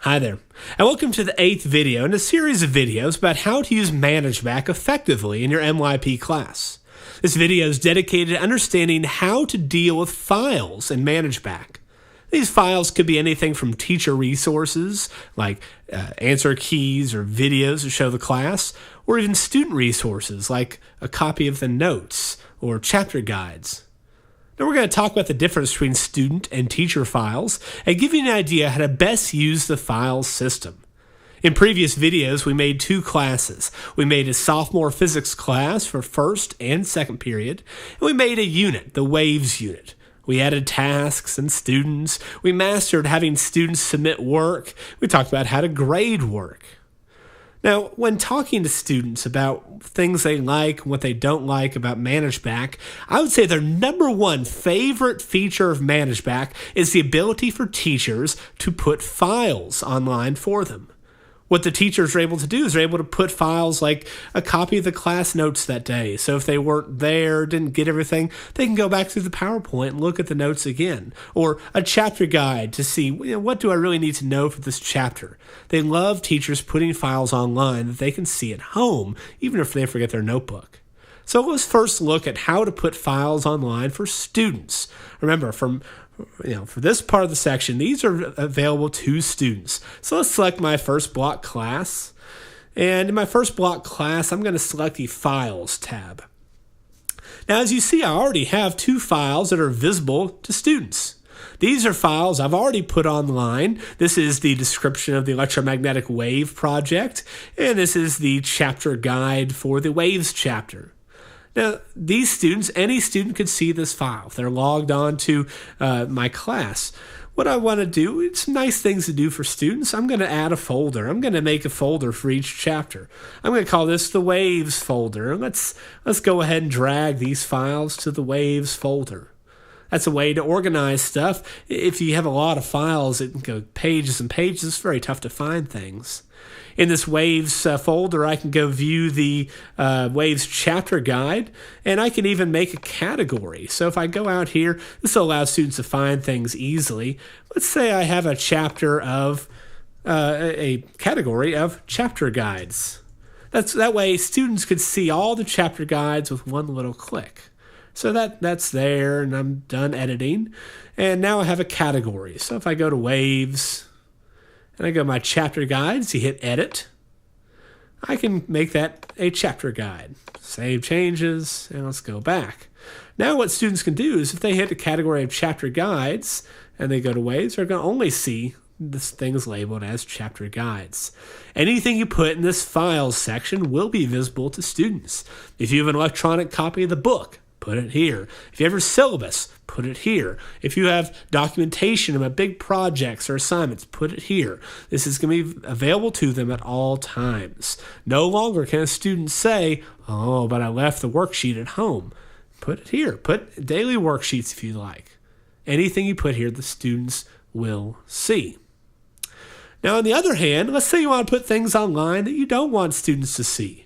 Hi there, and welcome to the 8th video in a series of videos about how to use Managebac effectively in your MYP class. This video is dedicated to understanding how to deal with files in Managebac. These files could be anything from teacher resources, like answer keys or videos to show the class, or even student resources, like a copy of the notes or chapter guides. Now we're going to talk about the difference between student and teacher files and give you an idea how to best use the files system. In previous videos, we made two classes. We made a sophomore physics class for first and second period, and we made a unit, the waves unit. We added tasks and students. We mastered having students submit work. We talked about how to grade work. Now, when talking to students about things they like and what they don't like about Managebac, I would say their number one favorite feature of Managebac is the ability for teachers to put files online for them. What the teachers are able to do is they're able to put files like a copy of the class notes that day. So if they weren't there, didn't get everything, they can go back through the PowerPoint and look at the notes again. Or a chapter guide to see, what do I really need to know for this chapter? They love teachers putting files online that they can see at home, even if they forget their notebook. So let's first look at how to put files online for students. Remember, for this part of the section, these are available to students. So let's select my first block class. And in my first block class, I'm going to select the Files tab. Now, as you see, I already have two files that are visible to students. These are files I've already put online. This is the description of the electromagnetic wave project, and this is the chapter guide for the waves chapter. Now, these students, any student could see this file if they're logged on to my class. What I want to do, it's nice things to do for students. I'm going to add a folder. I'm going to make a folder for each chapter. I'm going to call this the Waves folder. Let's go ahead and drag these files to the Waves folder. That's a way to organize stuff. If you have a lot of files, it can go pages and pages. It's very tough to find things. In this Waves folder, I can go view the Waves chapter guide, and I can even make a category. So if I go out here, this will allow students to find things easily. Let's say I have a chapter of a category of chapter guides. That way students could see all the chapter guides with one little click. So that's there, and I'm done editing. And now I have a category. So if I go to Waves, and I go to my chapter guides, you hit edit, I can make that a chapter guide. Save changes, and let's go back. Now what students can do is if they hit the category of chapter guides, and they go to Waves, they're going to only see this thing's labeled as chapter guides. Anything you put in this files section will be visible to students. If you have an electronic copy of the book, put it here. If you have your syllabus, put it here. If you have documentation about big projects or assignments, put it here. This is going to be available to them at all times. No longer can a student say, oh, but I left the worksheet at home. Put it here. Put daily worksheets if you like. Anything you put here, the students will see. Now, on the other hand, let's say you want to put things online that you don't want students to see.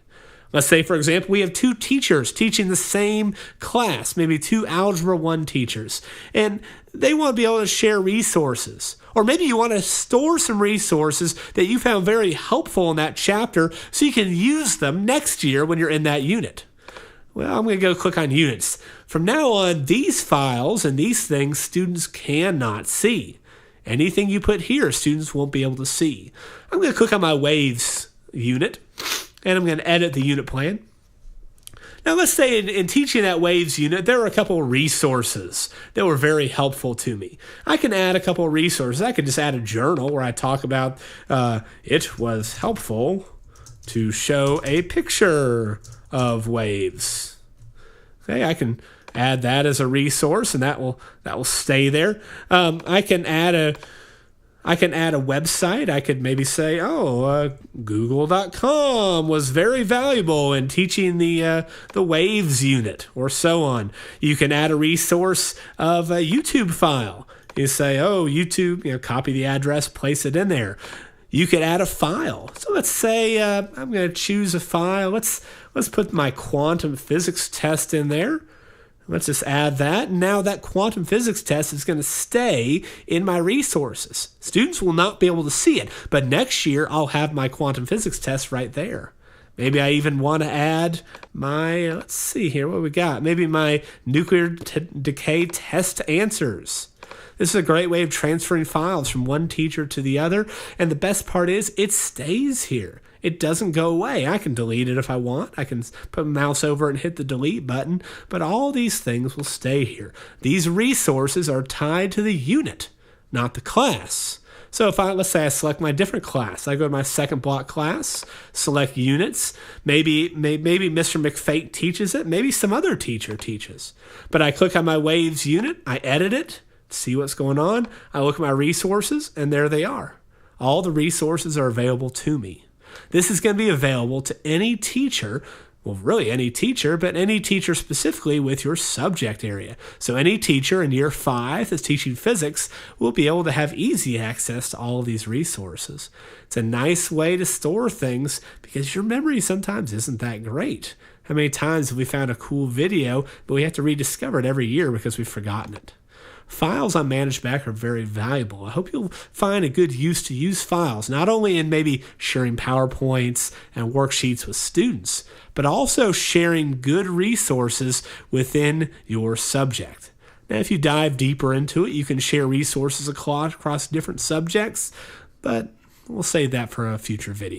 Let's say, for example, we have two teachers teaching the same class, maybe two Algebra 1 teachers, and they want to be able to share resources. Or maybe you want to store some resources that you found very helpful in that chapter so you can use them next year when you're in that unit. Well, I'm going to go click on Units. From now on, these files and these things students cannot see. Anything you put here, students won't be able to see. I'm going to click on my Waves unit, and I'm going to edit the unit plan. Now, let's say in teaching that Waves unit, there were a couple of resources that were very helpful to me. I can add a couple of resources. I could just add a journal where I talk about it was helpful to show a picture of waves. Okay, I can add that as a resource, and that will stay there. I can add a website. I could maybe say, Google.com was very valuable in teaching the Waves unit, or so on. You can add a resource of a YouTube file. You say, YouTube, copy the address, place it in there. You could add a file. So let's say I'm going to choose a file. Let's put my quantum physics test in there. Let's just add that. Now that quantum physics test is going to stay in my resources. Students will not be able to see it, but next year I'll have my quantum physics test right there. Maybe I even want to add my, let's see here, what we got? Maybe my nuclear decay test answers. This is a great way of transferring files from one teacher to the other, and the best part is it stays here. It doesn't go away. I can delete it if I want. I can put my mouse over it and hit the delete button, but all these things will stay here. These resources are tied to the unit, not the class. So if let's say I select my different class, I go to my second block class, select units, maybe Mr. McFate teaches it, maybe some other teacher teaches. But I click on my waves unit, I edit it, see what's going on, I look at my resources, and there they are. All the resources are available to me. This is going to be available to any teacher, well, really any teacher, but any teacher specifically with your subject area. So any teacher in year 5 that's teaching physics will be able to have easy access to all of these resources. It's a nice way to store things because your memory sometimes isn't that great. How many times have we found a cool video, but we have to rediscover it every year because we've forgotten it? Files on Managebac are very valuable. I hope you'll find a good use to use files, not only in maybe sharing PowerPoints and worksheets with students, but also sharing good resources within your subject. Now, if you dive deeper into it, you can share resources across different subjects, but we'll save that for a future video.